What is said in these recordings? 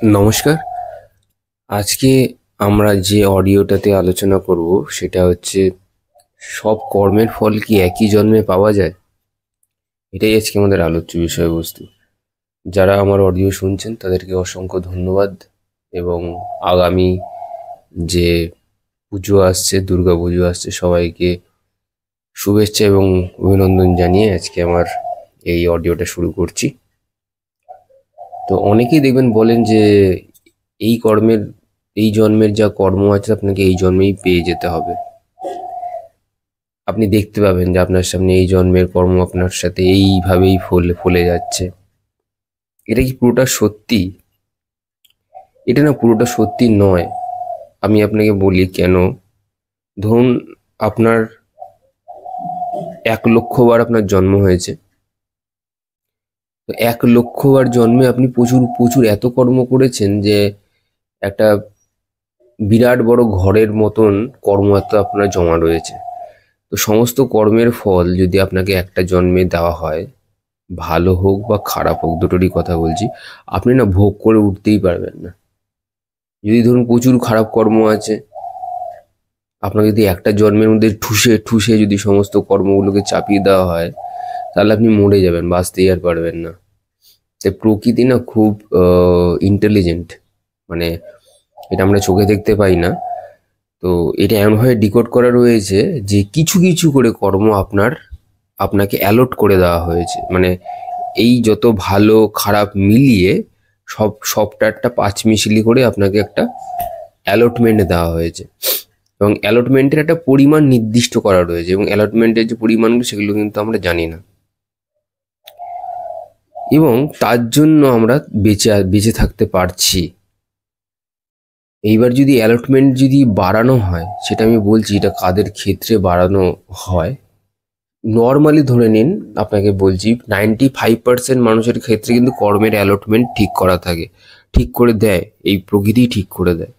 নমস্কার। আজকে আমরা যে অডিওটাতে আলোচনা করব সেটা হচ্ছে সব কর্মের ফল কি একই জন্মে পাওয়া যায়? এটাই আজকে আমাদের আলোচ্য বিষয়বস্তু। যারা আমার অডিও শুনছেন তাদেরকে অসংখ্য ধন্যবাদ এবং আগামী যে পুজো আসছে, দুর্গা পুজো আসছে, সবাইকে শুভেচ্ছা এবং অভিনন্দন জানিয়ে আজকে আমার এই অডিওটা শুরু করছি। তো অনেকেই দেখবেন বলেন যে এই কর্মের এই জন্মের যা কর্ম আছে আপনাকে এই জন্মেই পেয়ে যেতে হবে। আপনি দেখতে পাবেন যে আপনার সামনে এই জন্মের কর্ম আপনার সাথে এইভাবেই ফলে ফলে যাচ্ছে। এটা কি পুরোটা সত্যি? এটা না, পুরোটা সত্যি নয়। আমি আপনাকে বলি কেন। ধরুন আপনার 1,00,000 বার আপনার জন্ম হয়েছে। তো 1,00,000 বার জন্মে আপনি প্রচুর প্রচুর এত কর্ম করেছেন যে একটা বিরাট বড় ঘরের মতন কর্ম এত আপনার জমা রয়েছে। তো সমস্ত কর্মের ফল যদি আপনাকে একটা জন্মে দেওয়া হয়, ভালো হোক বা খারাপ হোক, দুটোরই কথা বলছি, আপনি না ভোগ করে উঠতেই পারবেন না। যদি ধরুন প্রচুর খারাপ কর্ম আছে, আপনাকে যদি একটা জন্মের মধ্যে ঠুসে ঠুসে যদি সমস্ত কর্মগুলোকে চাপিয়ে দেওয়া হয়, তাহলে আপনি মরে যাবেন, বাঁচতেই আর পারবেন না। তাই প্রকৃতি না খুব ইন্টেলিজেন্ট। মানে এটা আমরা চোখে দেখতে পাই না। তো এটা এমনভাবে ডিকোড করা রয়েছে যে কিছু কিছু করে কর্ম আপনাকে অ্যালট করে দেওয়া হয়েছে। মানে এই যত ভালো খারাপ মিলিয়ে সবটা একটা পাঁচমিশালি করে আপনাকে একটা অ্যালটমেন্ট দেওয়া হয়েছে, এবং অ্যালটমেন্টের একটা পরিমাণ নির্দিষ্ট করা রয়েছে, এবং অ্যালটমেন্টের যে পরিমাণগুলো সেগুলো কিন্তু আমরা জানি না, এবং তার জন্য আমরা বেঁচে থাকতে পারছি। এইবার যদি অ্যালটমেন্ট যদি বাড়ানো হয়, সেটা আমি বলছি এটা কাদের ক্ষেত্রে বাড়ানো হয়। নর্মালি ধরে নিন, আপনাকে বলছি 95% মানুষের ক্ষেত্রে কিন্তু কর্মের অ্যালটমেন্ট ঠিক করা থাকে, ঠিক করে দেয়, এই প্রকৃতি ঠিক করে দেয়।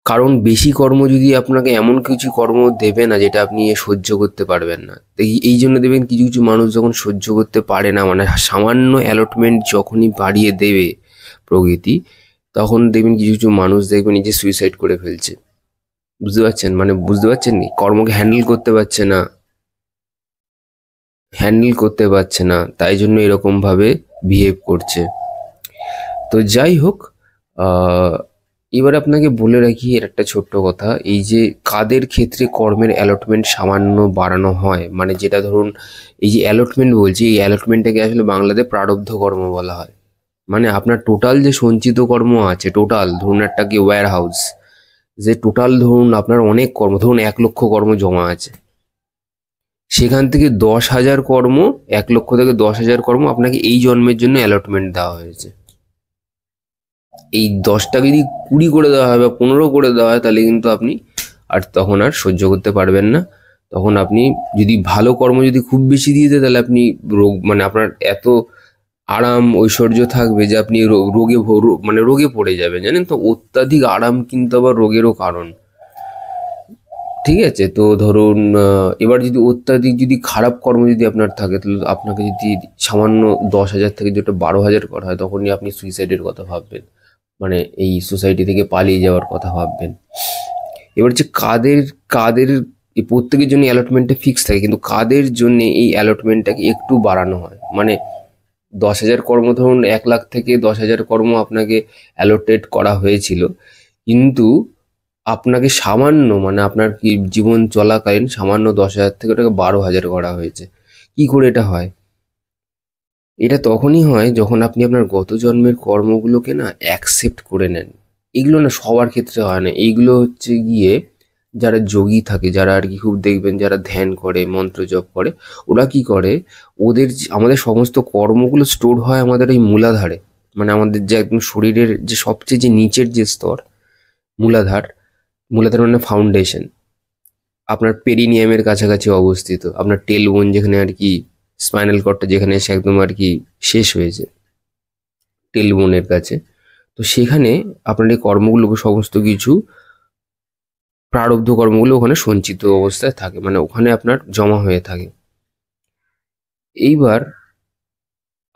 কারণ বেশি কর্ম যদি আপনাকে এমন কিছু কর্ম দেবে না যেটা আপনি সহ্য করতে পারবেন না। তো এই জন্য দেখবেন কিছু কিছু মানুষ যখন সহ্য করতে পারে না, মানে সামান্য অ্যালটমেন্ট যখনই বাড়িয়ে দেবে প্রকৃতি, তখন দেখবেন কিছু কিছু মানুষ দেখবেন নিজে সুইসাইড করে ফেলছে। বুঝতে পারছেন? মানে বুঝতে পারছেন নি, কর্মকে হ্যান্ডেল করতে পারছে না, তাই জন্য এরকম ভাবে বিহেভ করছে। তো যাই হোক, আহ, এবার আপনাকে বলে রাখি এর একটা ছোট্ট কথা। এই যে কাদের ক্ষেত্রে কর্মের অ্যালটমেন্ট সামান্য বাড়ানো হয়, মানে যেটা ধরুন এই যে অ্যালটমেন্ট বলছি, এই অ্যালটমেন্টটাকে আসলে বাংলাতে প্রারব্ধ কর্ম বলা হয়। মানে আপনার টোটাল যে সঞ্চিত কর্ম আছে, টোটাল ধরুন একটা কি ওয়্যার হাউস, যে টোটাল ধরুন আপনার অনেক কর্ম, ধরুন 1,00,000 কর্ম জমা আছে, সেখান থেকে 10,000 কর্ম, 1,00,000 থেকে 10,000 কর্ম আপনাকে এই জন্মের জন্য অ্যালটমেন্ট দেওয়া হয়েছে। এই 10টা যদি 20 করে দেওয়া হয় বা 15 করে দেওয়া হয়, তাহলে কিন্তু আপনি তখন আর সহ্য করতে পারবেন না। তখন আপনি যদি ভালো কর্ম যদি খুব বেশি দিয়ে দেয়, তাহলে আপনি মানে আপনার এত আরাম ঐশ্বর্য থাকবে যে আপনি মানে রোগে পড়ে যাবেন, জানেন তো? অত্যাধিক আরাম কিন্তু আবার রোগেরও কারণ। ঠিক আছে? তো ধরুন এবার যদি অত্যাধিক যদি খারাপ কর্ম যদি আপনার থাকে, তাহলে আপনাকে যদি সামান্য 10,000 থেকে যেটা 12,000 করা হয়, তখনই আপনি সুইসাইডের কথা ভাববেন, মানে এই সোসাইটি থেকে পালিয়ে যাওয়ার কথা ভাববেন। এবার যে কাদের কাদের এই প্রত্যেকের জন্য অ্যালটমেন্টটা ফিক্স থাকে, কিন্তু কাদের জন্য এই অ্যালটমেন্টটাকে একটু বাড়ানো হয়, মানে 10,000 কর্ম, ধরুন 1,00,000 থেকে 10,000 কর্ম আপনাকে অ্যালোটেট করা হয়েছিল, কিন্তু আপনাকে সামান্য, মানে আপনার কি জীবন চলাকালীন সামান্য 10,000 থেকে ওটাকে 12,000 করা হয়েছে। কি করে এটা হয়? এটা তখনই হয় যখন আপনি আপনার গত জন্মের কর্মগুলোকে না অ্যাকসেপ্ট করে নেন। এগুলো না সবার ক্ষেত্রে হয় না। এইগুলো হচ্ছে গিয়ে যারা যোগী থাকে, যারা আর কি খুব দেখবেন, যারা ধ্যান করে, মন্ত্র জপ করে, ওরা কি করে, আমাদের সমস্ত কর্মগুলো স্টোর হয় আমাদের এই মূলাধারে, মানে আমাদের যে একদম শরীরের যে সবচেয়ে যে নিচের যে স্তর, মূলাধার। মূলাধার মানে ফাউন্ডেশন, আপনার পেরিনিয়ামের কাছাকাছি অবস্থিত, আপনার টেল বোন যেখানে আর কি, স্পাইনাল কর্ডটা যেখানে এসে একদম আর কি শেষ হয়েছে, টেল বোনের কাছে। তো সেখানে আপনার এই কর্মগুলো সমস্ত কিছু প্রারব্ধ কর্মগুলো ওখানে সঞ্চিত অবস্থায় থাকে, মানে ওখানে আপনার জমা হয়ে থাকে। এইবার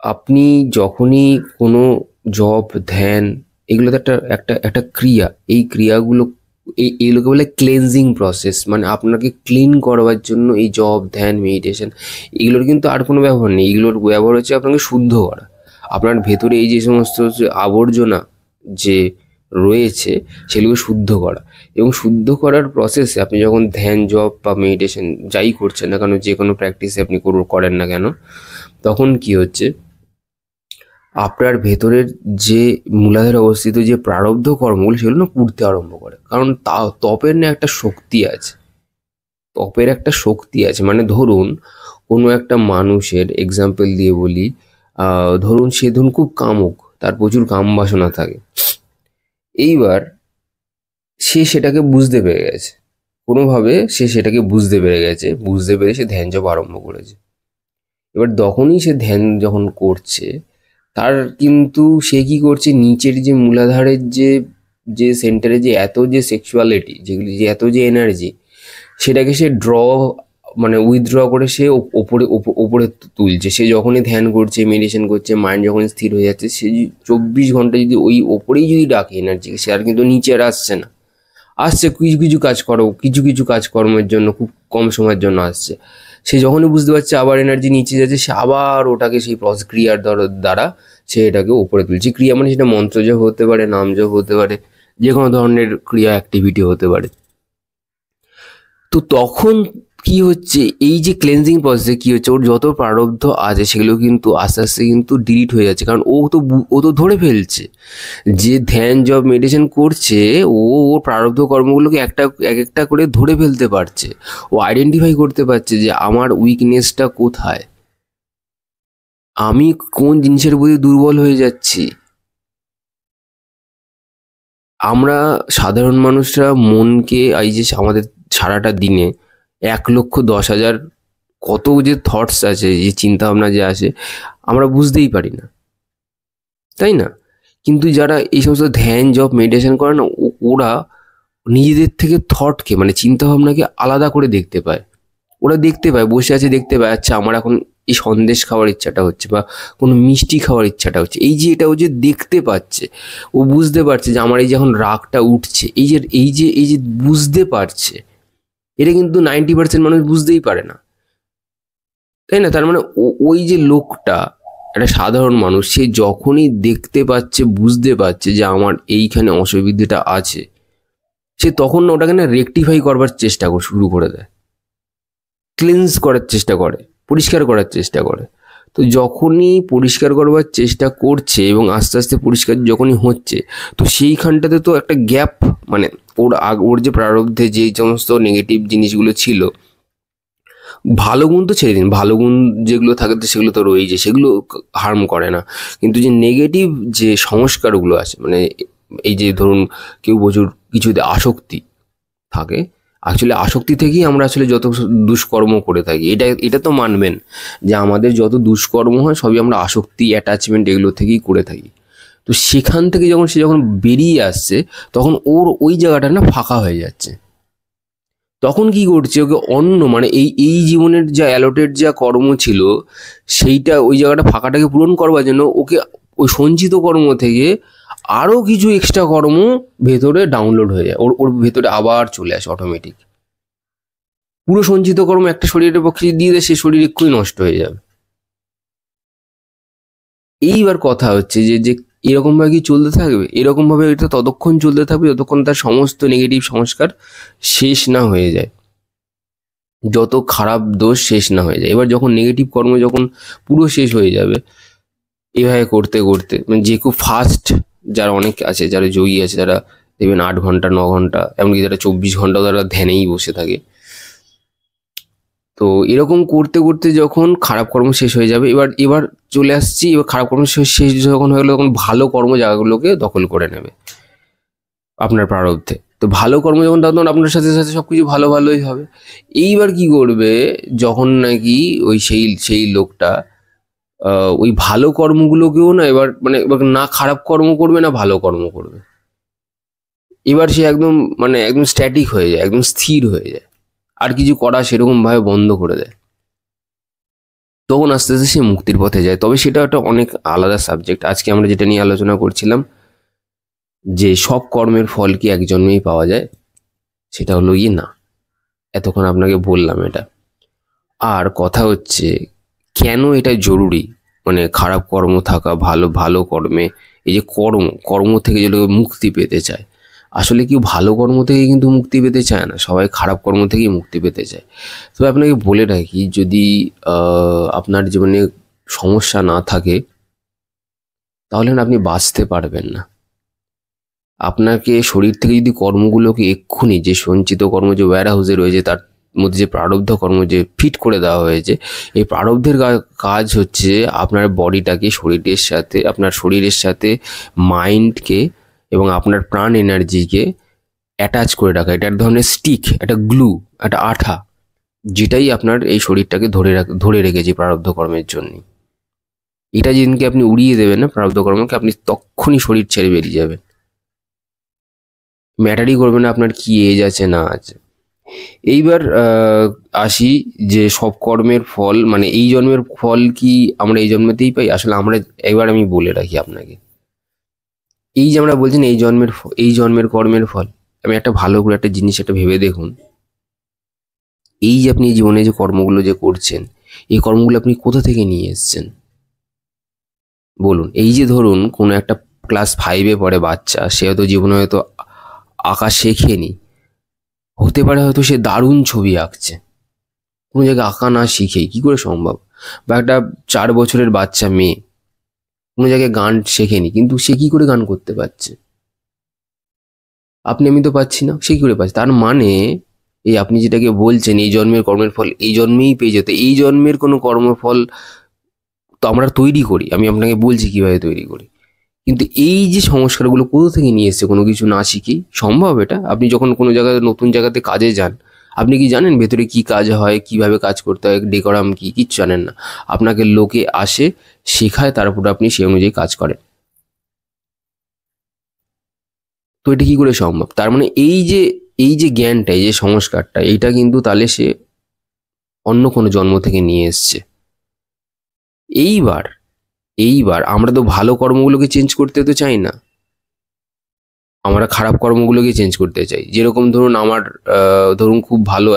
আপনি যখনই কোনো জপ, ধ্যান, এগুলো তো একটা একটা একটা ক্রিয়া। এই ক্রিয়াগুলো এগুলোকে বলে ক্লেনজিং প্রসেস, মানে আপনাকে ক্লিন করবার জন্য এই জপ, ধ্যান, মেডিটেশন, এগুলোর কিন্তু আর কোনো ব্যবহার নেই। এগুলোর ব্যবহার হচ্ছে আপনাকে শুদ্ধ করা। আপনার ভেতরে এই যে সমস্ত যে আবর্জনা যে রয়েছে সেগুলোকে শুদ্ধ করা। এবং শুদ্ধ করার প্রসেসে আপনি যখন ধ্যান, জপ বা মেডিটেশন যাই করছেন না কেন, যে কোনো প্র্যাকটিসে আপনি করেন না কেন, তখন কি হচ্ছে, আপনার ভেতরের যে মূলাধারে অবস্থিত যে প্রারব্ধ কর্মগুলো সেগুলো না পুড়তে আরম্ভ করে। কারণ তপের না একটা শক্তি আছে। তপের একটা শক্তি আছে, মানে ধরুন কোনো একটা মানুষের এক্সাম্পল দিয়ে বলি, ধরুন সে ধরুন খুব কামুক, তার প্রচুর কাম বাসনা থাকে। এইবার সে সেটাকে বুঝতে পেরে গেছে, কোনোভাবে সে সেটাকে বুঝতে পেরে গেছে, বুঝতে পেরে সে ধ্যান জপ আরম্ভ করেছে। এবার তখনই সে ধ্যান যখন করছে, তার কিন্তু সে কি করছে, নিচের যে মূলাধারের যে যে সেন্টারে যে এত যে সেক্সুয়ালিটি, যেগুলি যে এত যে এনার্জি, সেটাকে সে মানে উইথড্র করে সে ওপরে ওপরে তুলছে। সে যখনই ধ্যান করছে, মেডিটেশন করছে, মাইন্ড যখন স্থির হয়ে যাচ্ছে, সে 24 ঘন্টা যদি ওই ওপরেই যদি ডাকে এনার্জিকে, সে আর কিন্তু নিচে আর আসছে না। আসছে কিছু কিছু কাজ করো, কিছু কিছু কাজকর্মের জন্য, খুব কম সময়ের জন্য আসছে। সে যখনই বুঝতে পারছে আবার এনার্জি নিচে যাচ্ছে, সে আবার ওটাকে সেই ক্রিয়ার দ্বারা সে এটাকে উপরে তুলছে। ক্রিয়া মানে সেটা মন্ত্র জপ হতে পারে, নাম জপ হতে পারে, যে কোনো ধরনের ক্রিয়া অ্যাক্টিভিটি হতে পারে। তো তখন কি হচ্ছে, এই যে ক্লেনজিং প্রসেসে কি হচ্ছে, ওর যত প্রারব্ধ আছে সেগুলো কিন্তু আস্তে আস্তে কিন্তু ডিলিট হয়ে যাচ্ছে। কারণ ও তো ধরে ফেলছে যে ধ্যান জব মেডিটেশন করছে, ওর প্রারব্ধ কর্মগুলোকে এক একটা করে ধরে ফেলতে পারছে। ও আইডেন্টিফাই করতে পারছে যে আমার উইকনেসটা কোথায়, আমি কোন জিনিসের প্রতি দুর্বল হয়ে যাচ্ছি। আমরা সাধারণ মানুষরা মনকে, এই যে আমাদের সারাটা দিনে 1,10,000 কত যে থটস আছে, যে চিন্তা ভাবনা যে আসে, আমরা বুঝতেই পারি না, তাই না? কিন্তু যারা এই সমস্ত ধ্যান জব মেডিটেশন করে না, ওরা নিজেদের থেকে থটকে, মানে চিন্তা ভাবনাকে আলাদা করে দেখতে পায়। ওরা দেখতে পায়, বসে আছে দেখতে পায়, আচ্ছা আমার এখন এই সন্দেশ খাওয়ার ইচ্ছাটা হচ্ছে, বা কোনো মিষ্টি খাওয়ার ইচ্ছাটা হচ্ছে। এই যে এটা ও যে দেখতে পাচ্ছে, ও বুঝতে পারছে যে আমার এই যে এখন রাগটা উঠছে, এই যে বুঝতে পারছে, এটা কিন্তু 90% মানুষ বুঝতেই পারে না, তাই না? তার মানে ওই যে লোকটা, একটা সাধারণ মানুষ, সে যখনই দেখতে পাচ্ছে, বুঝতে পারছে যে আমার এইখানে অসুবিধাটা আছে, সে তখন না ওটাকে না রেকটিফাই করবার চেষ্টা শুরু করে দেয়, ক্লিনজ করার চেষ্টা করে, পরিষ্কার করার চেষ্টা করে। তো যখনই পরিষ্কার করবার চেষ্টা করছে এবং আস্তে আস্তে পরিষ্কার যখনই হচ্ছে, তো সেইখানটাতে তো একটা গ্যাপ, মানে ওর যে প্রারব্ধে যে সমস্ত নেগেটিভ জিনিসগুলো ছিল, ভালো গুণ তো ছেড়ে দিন, ভালো গুণ যেগুলো থাকে তো সেগুলো তো রয়েছে, সেগুলো হার্ম করে না। কিন্তু যে নেগেটিভ যে সংস্কারগুলো আছে, মানে এই যে ধরুন কেউ প্রচুর কিছুতে আসক্তি থাকে, অ্যাকচুয়ালি আসক্তি থেকেই আমরা আসলে যত দুষ্কর্ম করে থাকি। এটা তো মানবেন যে আমাদের যত দুষ্কর্ম হয় সবই আমরা আসক্তি, অ্যাটাচমেন্ট, এগুলো থেকেই করে থাকি। তো সেখান থেকে সে যখন বেরিয়ে আসছে, তখন ওর ওই জায়গাটা না ফাঁকা হয়ে যাচ্ছে। তখন কি করছে, ওকে অন্য, মানে এই এই জীবনের যা অ্যালোটেড যা কর্ম ছিল, সেইটা ওই জায়গাটা ফাঁকাটাকে পূরণ করবার জন্য ওকে ওই সঞ্চিত কর্ম থেকে আরও কিছু এক্সট্রা কর্ম ভেতরে ডাউনলোড হয়ে যায়, ওর ওর ভেতরে আবার চলে আসে অটোমেটিক। পুরো সঞ্চিত কর্ম একটা শরীরের পক্ষে দিয়ে দেয়, সে শরীর এক্ষুনি নষ্ট হয়ে যাবে। এইবার কথা হচ্ছে যে যে এরকমভাবে কি চলতে থাকবে? এরকমভাবে এটা ততক্ষণ চলতে থাকবে যতক্ষণ তার সমস্ত নেগেটিভ সংস্কার শেষ না হয়ে যায়, যত খারাপ দোষ শেষ না হয়ে যায়। এবার যখন নেগেটিভ কর্ম যখন পুরো শেষ হয়ে যাবে, এভাবে করতে করতে, মানে যে খুব ফাস্ট, যারা অনেক আছে, যারা যোগী আছে, যারা দেখবেন 8 ঘন্টা 9 ঘন্টা, এমনকি যারা 24 ঘন্টাও তারা ধ্যানেই বসে থাকে। তো এরকম করতে করতে যখন খারাপ কর্ম শেষ হয়ে যাবে, এবার এবার চলে আসছি, এবার খারাপ কর্ম শেষ যখন হয়ে গেলো, তখন ভালো কর্ম জায়গাগুলোকে দখল করে নেবে আপনার প্রারব্ধে। তো ভালো কর্ম যখন, তখন আপনার সাথে সাথে সবকিছু ভালো ভালোই হবে। এইবার কি করবে, যখন নাকি ওই সেই সেই লোকটা ওই ভালো কর্মগুলোকেও না, এবার মানে এবার না খারাপ কর্ম করবে না ভালো কর্ম করবে, এবার সে একদম, মানে একদম স্ট্যাটিক হয়ে যায়, একদম স্থির হয়ে যায়, আর কিছু করা সেরকম ভাবে বন্ধ করে দেয়। তখন আস্তে আস্তে সে মুক্তির পথে যায়। তবে সেটা একটা অনেক আলাদা সাবজেক্ট। আজকে আমরা যেটা নিয়ে আলোচনা করছিলাম যে সব কর্মের ফল কি এক জন্মেই পাওয়া যায়, সেটা হলো না। এতক্ষণ আপনাকে বললাম এটা। আর কথা হচ্ছে কেন এটা জরুরি, মানে খারাপ কর্ম থাকা, ভালো ভালো কর্মে, এই যে কর্ম থেকে যে লোক মুক্তি পেতে চায়, আসলে কেউ ভালো কর্ম থেকে কিন্তু মুক্তি পেতে চায় না, সবাই খারাপ কর্ম থেকেই মুক্তি পেতে চায়। তবে আপনাকে বলে রাখি, যদি আপনার জীবনে সমস্যা না থাকে তাহলে না আপনি বাঁচতে পারবেন না। আপনাকে শরীর থেকে যদি কর্মগুলোকে এক্ষুনি, যে সঞ্চিত কর্ম যে ওয়্যার হাউসে রয়েছে তার মধ্যে যে প্রারব্ধ কর্ম যে ফিট করে দেওয়া হয়েছে, এই প্রারব্ধের কাজ হচ্ছে আপনার বডিটাকে শরীরের সাথে, আপনার শরীরের সাথে মাইন্ডকে এবং আপনার প্রাণ এনার্জিকে অ্যাটাচ করে রাখা। এটা এক ধরনের স্টিক, একটা গ্লু, একটা আঠা, যেটাই আপনার এই শরীরটাকে ধরে রেখেছে প্রারব্ধ কর্মের জন্য। এটা যেদিনকে আপনি উড়িয়ে দেবেন না প্রারব্ধ কর্মকে, আপনি তখনই শরীর ছেড়ে বেরিয়ে যাবেন। ম্যাটারই করবে না আপনার কি এজ আছে না আছে। এইবার আসি যে সব কর্মের ফল, মানে এই জন্মের ফল কি আমরা এই জন্মেতেই পাই? আসলে আমরা, এবার আমি বলে রাখি আপনাকে, এই যে আমরা বলছেন এই জন্মের কর্মের ফল, আমি একটা ভালো করে একটা জিনিস একটা ভেবে দেখুন। এই যে আপনি জীবনে যে কর্মগুলো যে করছেন, এই কর্মগুলো আপনি কোথা থেকে নিয়ে এসেছেন বলুন? এই যে ধরুন কোনো একটা ক্লাস 5-এ পড়ে বাচ্চা, সে হয়তো জীবনে হয়তো আঁকা শেখেনি, হতে পারে হয়তো সে দারুণ ছবি আঁকছে, কোনো জায়গায় আঁকা না শিখেই, কি করে সম্ভব? বা একটা 4 বছরের বাচ্চা মেয়ে কোনো জায়গায় গান শেখেনি, কিন্তু সে কি করে গান করতে পারছে? আপনি আমি তো পাচ্ছি না, সে কি করে পাচ্ছে? তার মানে এই আপনি যেটাকে বলছেন এই জন্মের কর্মের ফল এই জন্মেই পেয়ে যেতে, এই জন্মের কোনো কর্মফল তো আমরা তৈরি করি। আমি আপনাকে বলছি কিভাবে তৈরি করি, কিন্তু এই যে সংস্কারগুলো কোথা থেকে নিয়ে এসছে কোনো কিছু না শিখেই সম্ভব এটা? আপনি যখন কোনো জায়গায় নতুন জায়গাতে কাজে যান, আপনি কি জানেন ভেতরে কি কাজ হয়, কিভাবে কাজ করতে হয়, ডেকোরাম কি, কিচ্ছু জানেন না। আপনাকে লোকে আসে, শেখায়, তারপর আপনি সেই অনুযায়ী কাজ করেন। তো এটা কি করে সম্ভব? তার মানে এই যে জ্ঞানটা, এই যে সংস্কারটা, এইটা কিন্তু তাহলে সে অন্য কোনো জন্ম থেকে নিয়ে এসছে। এইবার এইবার আমরা তো ভালো কর্মগুলোকে চেঞ্জ করতে তো চাই না, আমরা খারাপ কর্মগুলোকে চেঞ্জ করতে চাই। যেরকম ধরুন আমার ধরুন খুব ভালো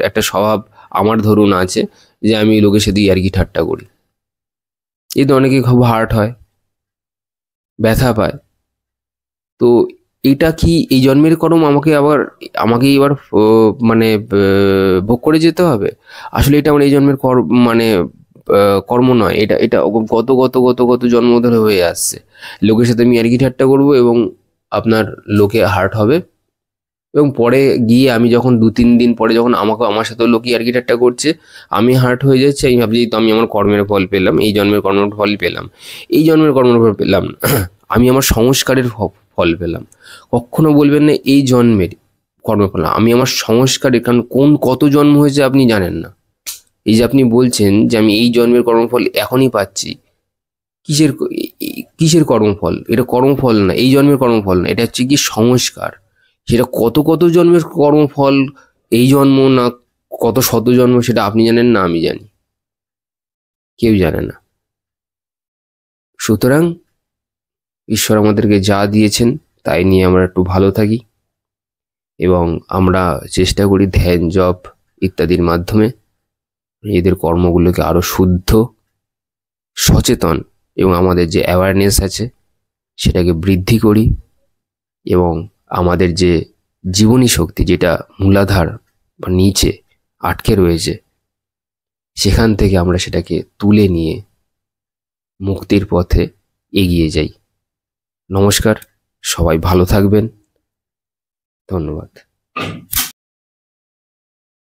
একটা স্বভাব আমার ধরুন আছে, যে আমি লোকের সাথে ইয়ার্কি ঠাট্টা করি। এতে অনেকে খুব হার্ট হয়, ব্যথা পায়। তো এটা কি এই জন্মের কর্ম আমাকে এবার মানে ভোগ করে যেতে হবে? আসলে এটা আমার এই জন্মের মানে কর্ম নয়, এটা এটা গত গত গত গত জন্ম ধরে হয়ে আসছে। লোকের সাথে আমি ইয়ার্কি ঠাট্টা করবো এবং আপনার লোকে হার্ট হবে, এবং পরে গিয়ে আমি যখন 2-3 দিন পরে যখন আমার সাথেও লোকে ইয়ার্কি ঠাট্টা করছে, আমি হার্ট হয়ে যাচ্ছি, আমি ভাবছি তো আমি আমার কর্মের ফল পেলাম, এই জন্মের কর্মের ফল পেলাম, এই জন্মের কর্মের ফল পেলাম না। আমি আমার সংস্কারের ফল পেলাম। কখনো বলবেন না এই জন্মের কর্মফল, আমি আমার সংস্কারের, কারণ কত জন্ম হয়েছে আপনি জানেন না। এই যে আপনি বলছেন যে আমি এই জন্মের কর্মফল এখনই পাচ্ছি, কিসের কিসের কর্মফল? এটা কর্মফল না, এই জন্মের কর্মফল না, এটা হচ্ছে কি সংস্কার। সেটা কত কত জন্মের কর্মফল, এই জন্ম না কত শত জন্ম, সেটা আপনি জানেন না, আমি জানি, কেউ জানে না। সুতরাং ঈশ্বর আমাদেরকে যা দিয়েছেন তাই নিয়ে আমরা একটু ভালো থাকি, এবং আমরা চেষ্টা করি ধ্যান, জপ ইত্যাদির মাধ্যমে নিজেদের কর্মগুলোকে আরো শুদ্ধ, সচেতন এবং আমাদের যে অ্যাওয়ারনেস আছে সেটাকে বৃদ্ধি করি, এবং আমাদের যে জীবনী শক্তি, যেটা মূলাধার বা নিচে আটকে রয়েছে, সেখান থেকে আমরা সেটাকে তুলে নিয়ে মুক্তির পথে এগিয়ে যাই। নমস্কার, সবাই ভালো থাকবেন, ধন্যবাদ।